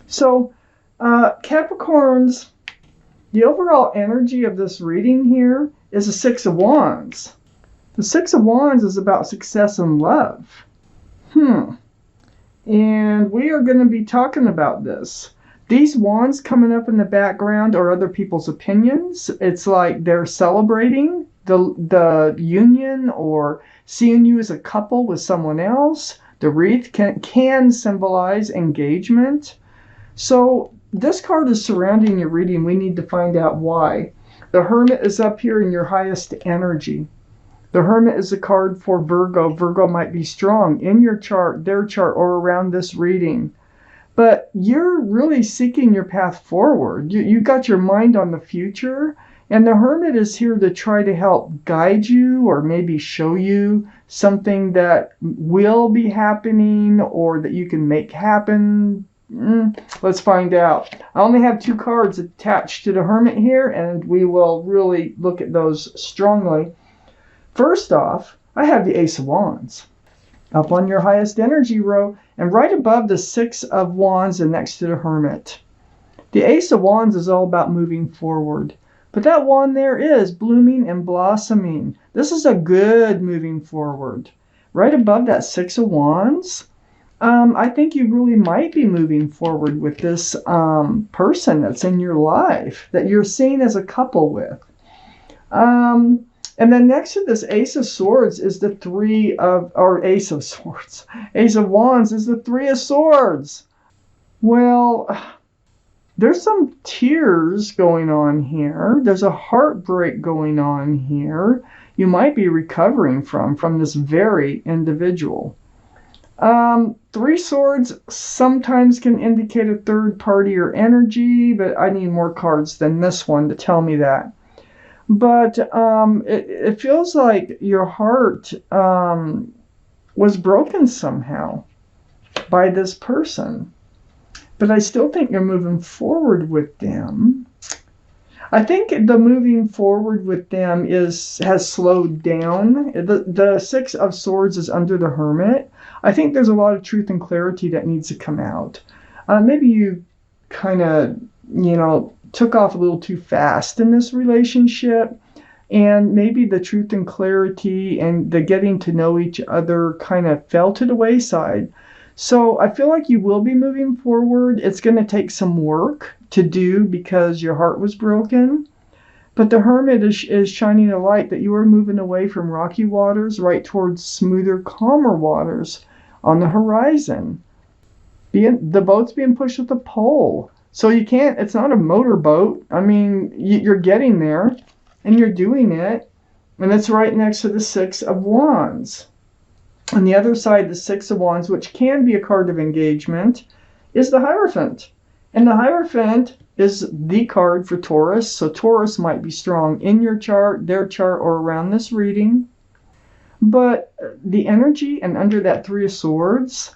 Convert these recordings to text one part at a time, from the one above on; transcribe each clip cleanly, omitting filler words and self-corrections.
So, Capricorns, the overall energy of this reading here is a Six of Wands. The Six of Wands is about success and love. And we are going to be talking about this. These wands coming up in the background are other people's opinions. It's like they're celebrating the union or seeing you as a couple with someone else. The wreath can symbolize engagement. So this card is surrounding your reading. We need to find out why. The Hermit is up here in your highest energy. The Hermit is a card for Virgo. Virgo might be strong in your chart, their chart, or around this reading. But you're really seeking your path forward. You got your mind on the future. And the Hermit is here to try to help guide you or maybe show you something that will be happening or that you can make happen. Let's find out. I only have 2 cards attached to the Hermit here, and we will really look at those strongly. First off, I have the Ace of Wands up on your highest energy row and right above the Six of Wands and next to the Hermit. The Ace of Wands is all about moving forward. But that wand there is blooming and blossoming. This is a good moving forward. Right above that Six of Wands, I think you really might be moving forward with this person that's in your life that you're seeing as a couple with. And then next to this Ace of Swords is the Ace of Swords. Ace of Wands is the Three of Swords. Well, there's some tears going on here. There's a heartbreak going on here. You might be recovering from this very individual. Three Swords sometimes can indicate a third party or energy, but I need more cards than this one to tell me that. But it feels like your heart was broken somehow by this person. But I still think you're moving forward with them. I think the moving forward with them has slowed down. The Six of Swords is under the Hermit. I think there's a lot of truth and clarity that needs to come out. Maybe you kind of, took off a little too fast in this relationship, and maybe the truth and clarity and the getting to know each other kind of fell to the wayside. So I feel like you will be moving forward. It's going to take some work to do because your heart was broken. But the Hermit is shining a light that you are moving away from rocky waters right towards smoother, calmer waters on the horizon. The boat's being pushed with a pole. So it's not a motorboat. I mean, you're getting there and you're doing it. And it's right next to the Six of Wands. On the other side, the Six of Wands, which can be a card of engagement, is the Hierophant. And the Hierophant is the card for Taurus. So Taurus might be strong in your chart, their chart, or around this reading. But the energy and under that Three of Swords,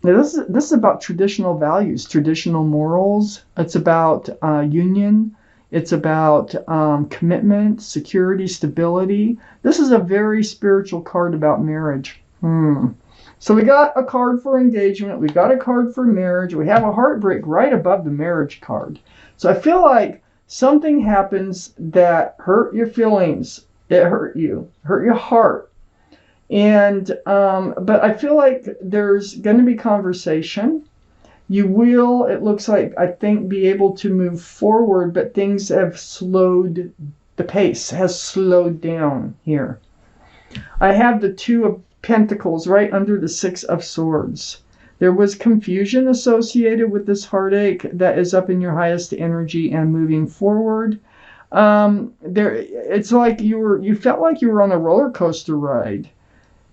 this is about traditional values, traditional morals. It's about union. It's about commitment, security, stability. This is a very spiritual card about marriage. So we got a card for engagement. We got a card for marriage. We have a heartbreak right above the marriage card. So I feel like something happens that hurt your feelings. It hurt your heart. And but I feel like there's going to be conversation. You will, it looks like, I think, be able to move forward, but things have slowed, the pace has slowed down here. I have the Two of Pentacles right under the Six of Swords. There was confusion associated with this heartache that is up in your highest energy and moving forward. It's like you felt like you were on a roller coaster ride.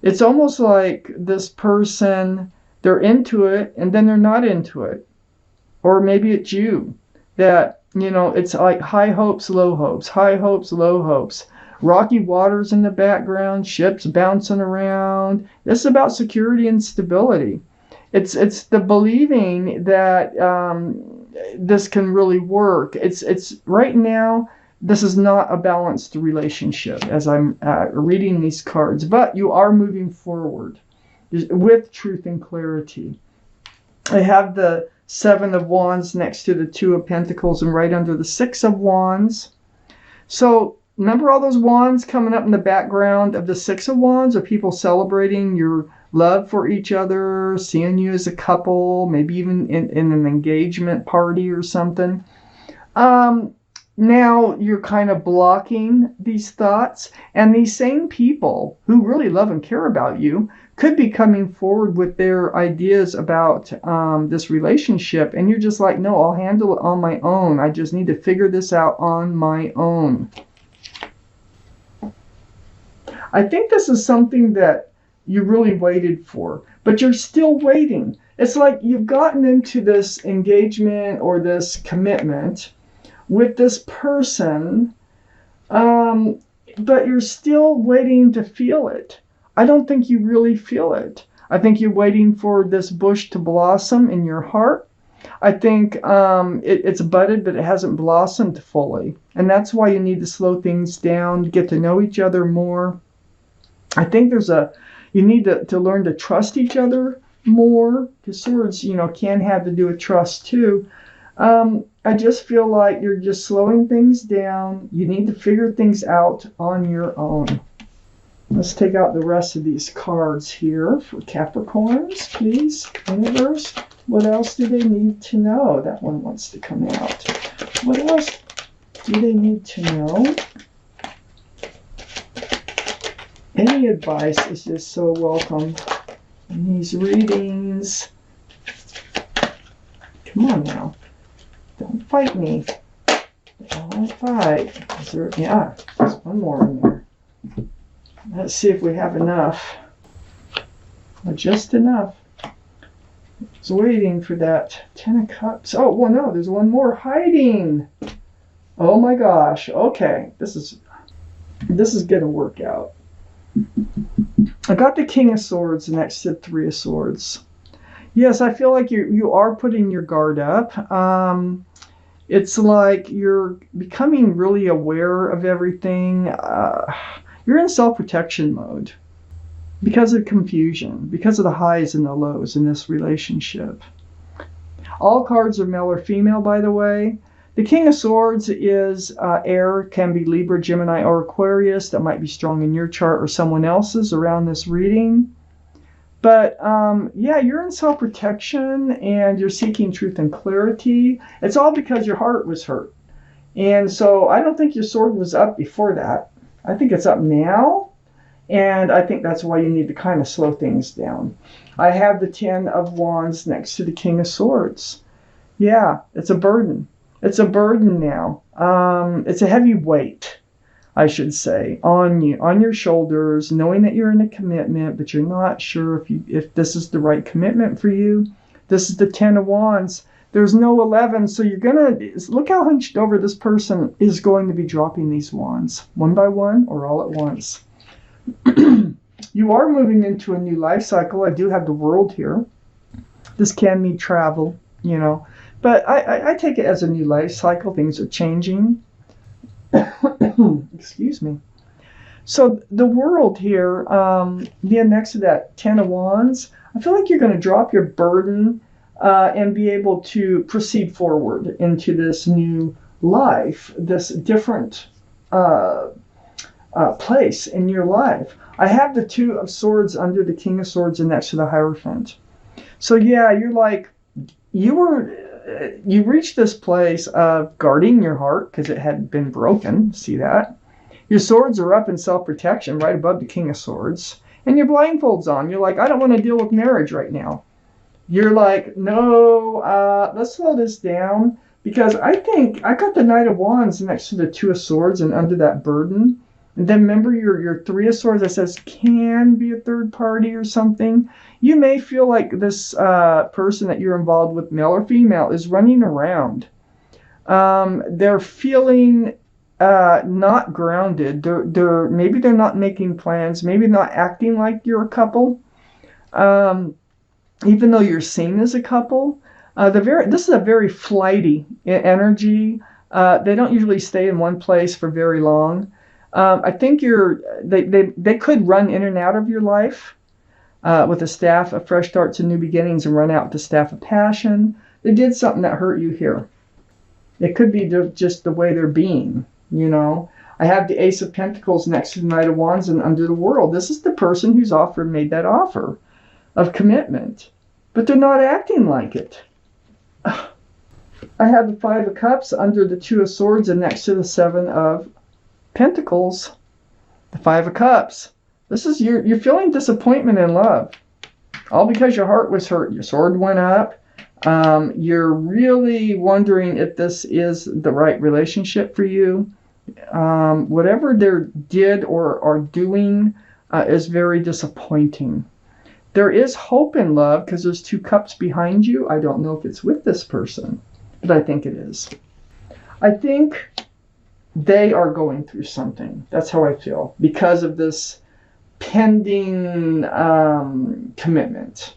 It's almost like this person, they're into it and then they're not into it. Or maybe it's you that, it's like high hopes, low hopes, high hopes, low hopes. Rocky waters in the background, ships bouncing around. This is about security and stability. It's the believing that this can really work. It's right now, this is not a balanced relationship as I'm reading these cards, but you are moving forward with truth and clarity. I have the Seven of Wands next to the Two of Pentacles and right under the Six of Wands. So remember all those wands coming up in the background of the Six of Wands? Are people celebrating your love for each other, seeing you as a couple, maybe even in an engagement party or something? Now you're kind of blocking these thoughts, and these same people who really love and care about you could be coming forward with their ideas about this relationship, and you're just like, no, I'll handle it on my own. I just need to figure this out on my own. I think this is something that you really waited for, but you're still waiting. It's like you've gotten into this engagement or this commitment with this person, but you're still waiting to feel it. I don't think you really feel it. I think you're waiting for this bush to blossom in your heart. I think it's budded, but it hasn't blossomed fully. And that's why you need to slow things down, get to know each other more. I think you need to learn to trust each other more, because swords, can have to do with trust too. I just feel like you're just slowing things down. You need to figure things out on your own. Let's take out the rest of these cards here for Capricorns, please. Universe, what else do they need to know? That one wants to come out. What else do they need to know? Any advice is just so welcome in these readings. Come on now. Don't fight me. Don't fight. Yeah, there's one more in there. Let's see if we have enough. Just enough. I was waiting for that. 10 of Cups. Oh, well, no, there's one more hiding. Oh my gosh. Okay, this is gonna work out. I got the King of Swords next to the Three of Swords. Yes, I feel like you are putting your guard up. It's like you're becoming really aware of everything. You're in self-protection mode because of confusion, because of the highs and the lows in this relationship. All cards are male or female, by the way. The King of Swords is air, can be Libra, Gemini, or Aquarius. That might be strong in your chart or someone else's around this reading. But yeah, you're in self-protection and you're seeking truth and clarity. It's all because your heart was hurt. And so I don't think your sword was up before that. I think it's up now. And I think that's why you need to kind of slow things down. I have the 10 of Wands next to the King of Swords. Yeah, it's a burden. It's a burden now. It's a heavy weight, I should say, on you, on your shoulders, knowing that you're in a commitment, but you're not sure if this is the right commitment for you. This is the 10 of Wands. There's no 11, so you're going to look how hunched over this person is going to be dropping these wands, one by one or all at once. You are moving into a new life cycle. I do have the World here. This can mean travel, but I take it as a new life cycle. Things are changing. Excuse me. So the World here, next to that 10 of Wands, I feel like you're going to drop your burden and be able to proceed forward into this new life, this different place in your life. I have the 2 of Swords under the King of Swords and next to the Hierophant. So yeah, you're like, you reached this place of guarding your heart because it had been broken. See that? Your swords are up in self-protection right above the King of Swords. And your blindfold's on. You're like, I don't want to deal with marriage right now. You're like, no, let's slow this down. Because I think I got the Knight of Wands next to the 2 of Swords and under that burden. And then remember your 3 of Swords that says can be a third party or something. You may feel like this person that you're involved with, male or female, is running around. They're feeling not grounded. Maybe they're not making plans. Maybe not acting like you're a couple. Even though you're seen as a couple. This is a very flighty energy. They don't usually stay in one place for very long. I think they could run in and out of your life. with the staff of fresh starts and new beginnings, and run out with the staff of passion. They did something that hurt you here. It could be just the way they're being, you know. I have the Ace of Pentacles next to the Knight of Wands and under the World. This is the person who's made that offer of commitment, but they're not acting like it. I have the Five of Cups under the Two of Swords and next to the Seven of Pentacles. The Five of Cups. This is you're feeling disappointment in love, all because your heart was hurt. Your sword went up. You're really wondering if this is the right relationship for you. Whatever they did or are doing is very disappointing. There is hope in love because there's two cups behind you. I don't know if it's with this person, but I think it is. I think they are going through something. That's how I feel because of this pending commitment.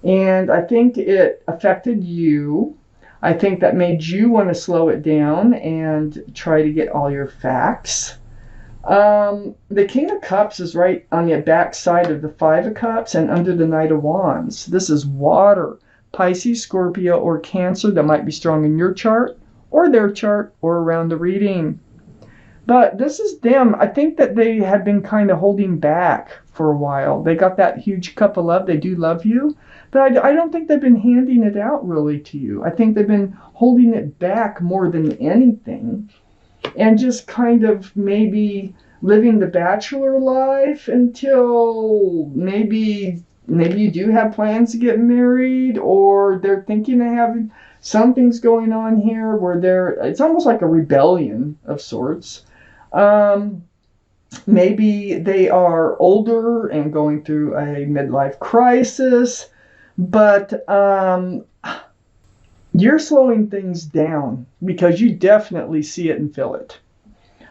And I think it affected you. I think that made you want to slow it down and try to get all your facts. The King of Cups is right on the back side of the Five of Cups and under the Knight of Wands. This is water, Pisces, Scorpio, or Cancer that might be strong in your chart or their chart or around the reading. But this is them. I think that they had been kind of holding back for a while. They got that huge cup of love. They do love you. But I don't think they've been handing it out really to you. I think they've been holding it back more than anything. And just kind of maybe living the bachelor life until maybe you do have plans to get married, or they're thinking of having something's going on here where it's almost like a rebellion of sorts. Maybe they are older and going through a midlife crisis, but you're slowing things down because you definitely see it and feel it.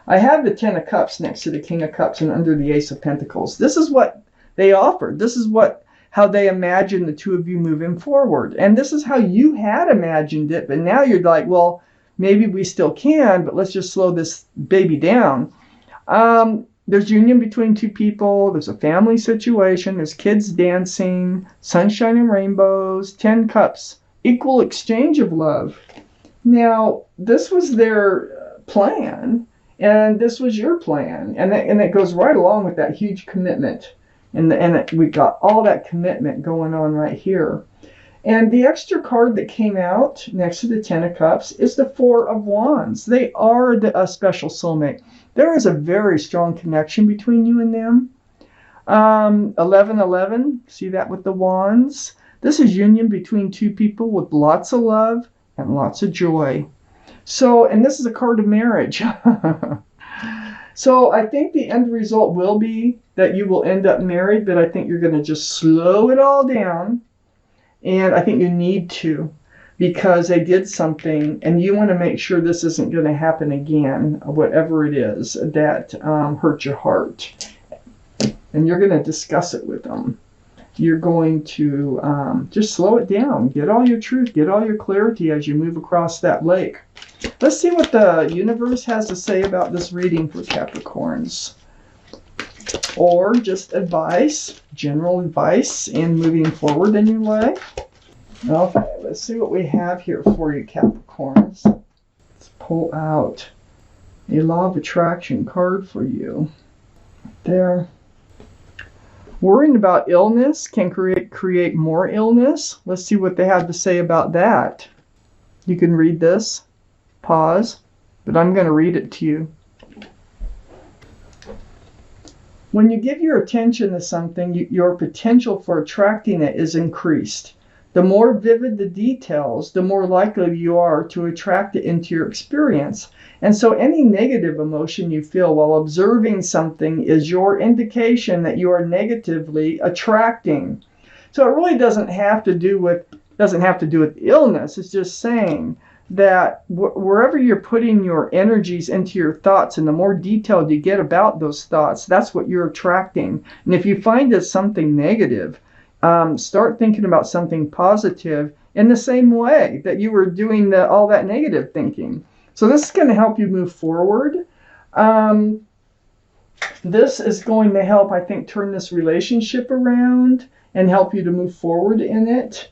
I have the Ten of Cups next to the King of Cups and under the Ace of Pentacles. This is what they offered. This is how they imagined the two of you moving forward. And this is how you had imagined it, but now you're like, well, maybe we still can, but let's just slow this baby down. There's union between two people. There's a family situation. There's kids dancing, sunshine and rainbows, 10 cups, equal exchange of love. Now, this was their plan, and this was your plan. And it goes right along with that huge commitment. And we got all that commitment going on right here. And the extra card that came out next to the Ten of Cups is the Four of Wands. They are a special soulmate. There is a very strong connection between you and them. 1111, see that with the wands? This is union between two people with lots of love and lots of joy. So, and this is a card of marriage. So I think the end result will be that you will end up married, but I think you're going to just slow it all down. And I think you need to, because they did something, and you want to make sure this isn't going to happen again, whatever it is that hurt your heart. And you're going to discuss it with them. You're going to just slow it down. Get all your truth, get all your clarity as you move across that lake. Let's see what the universe has to say about this reading for Capricorns. Or just advice, general advice in moving forward in your life. Okay, let's see what we have here for you, Capricorns. Let's pull out a Law of Attraction card for you. There. Worrying about illness can create more illness. Let's see what they have to say about that. You can read this. Pause. But I'm going to read it to you. When you give your attention to something, your potential for attracting it is increased. The more vivid the details, the more likely you are to attract it into your experience. And so any negative emotion you feel while observing something is your indication that you are negatively attracting. So it really doesn't have to do with illness. It's just saying that wherever you're putting your energies into your thoughts, and the more detailed you get about those thoughts, that's what you're attracting. And if you find it's something negative, start thinking about something positive in the same way that you were doing all that negative thinking. So this is going to help you move forward. This is going to help, I think, turn this relationship around and help you to move forward in it.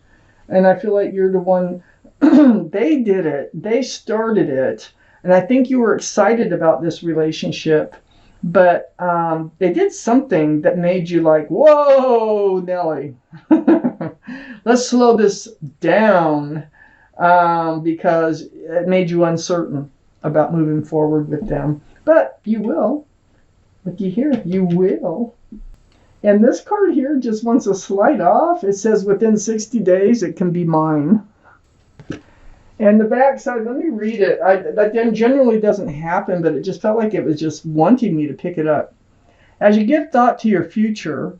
And I feel like you're the one, they did it, they started it. And I think you were excited about this relationship, but they did something that made you like, whoa, Nelly, let's slow this down, because it made you uncertain about moving forward with them. But you will. Looky here, you will. And this card here just wants a slight off. It says within 60 days it can be mine. And the back side, let me read it. That generally doesn't happen, but it just felt like it was just wanting me to pick it up. As you give thought to your future,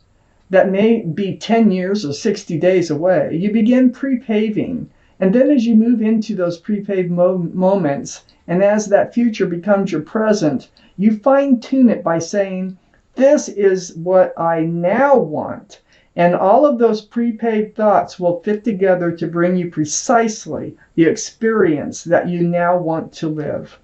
that may be 10 years or 60 days away, you begin pre-paving. And then as you move into those pre-paved moments, and as that future becomes your present, you fine-tune it by saying, this is what I now want. And all of those pre-paved thoughts will fit together to bring you precisely the experience that you now want to live.